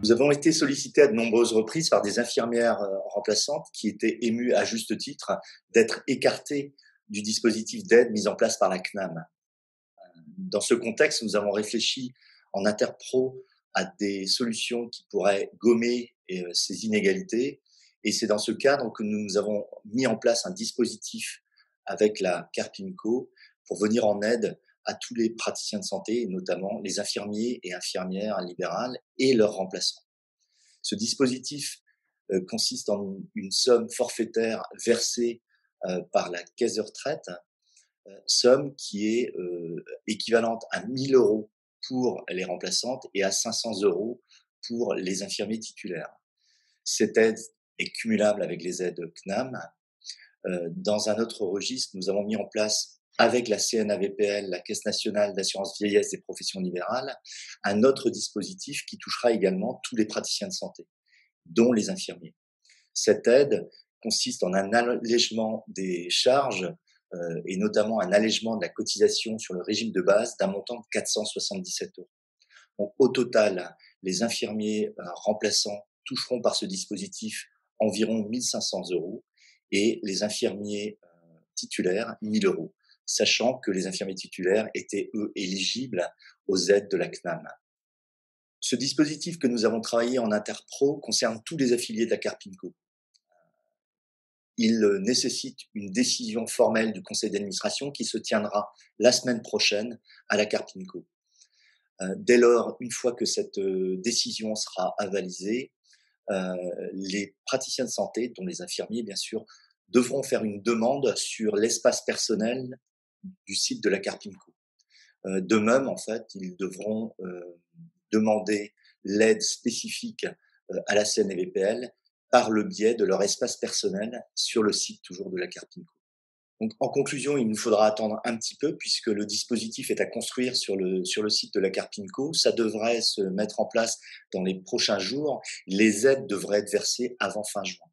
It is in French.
Nous avons été sollicités à de nombreuses reprises par des infirmières remplaçantes qui étaient émues à juste titre d'être écartées du dispositif d'aide mis en place par la CNAM. Dans ce contexte, nous avons réfléchi en interpro à des solutions qui pourraient gommer ces inégalités. Et c'est dans ce cadre que nous avons mis en place un dispositif avec la Carpinco pour venir en aide à tous les praticiens de santé, et notamment les infirmiers et infirmières libérales et leurs remplaçants. Ce dispositif consiste en une somme forfaitaire versée par la caisse de retraite, somme qui est équivalente à 1 000 € pour les remplaçantes et à 500 € pour les infirmiers titulaires. Cette aide est cumulable avec les aides CNAM. Dans un autre registre, nous avons mis en place avec la CNAVPL, la Caisse nationale d'assurance vieillesse des professions libérales, un autre dispositif qui touchera également tous les praticiens de santé, dont les infirmiers. Cette aide consiste en un allègement des charges et notamment un allègement de la cotisation sur le régime de base d'un montant de 477 €. Donc, au total, les infirmiers remplaçants toucheront par ce dispositif environ 1 500 € et les infirmiers titulaires 1 000 €, sachant que les infirmiers titulaires étaient, eux, éligibles aux aides de la CNAM. Ce dispositif que nous avons travaillé en interpro concerne tous les affiliés de la Carpinco. Il nécessite une décision formelle du conseil d'administration qui se tiendra la semaine prochaine à la Carpinco. Dès lors, une fois que cette décision sera avalisée, les praticiens de santé, dont les infirmiers bien sûr, devront faire une demande sur l'espace personnel du site de la Carpinco. De même, en fait, ils devront demander l'aide spécifique à la CNVPL par le biais de leur espace personnel sur le site toujours de la Carpinco. Donc, en conclusion, il nous faudra attendre un petit peu puisque le dispositif est à construire sur le site de la Carpinco. Ça devrait se mettre en place dans les prochains jours. Les aides devraient être versées avant fin juin.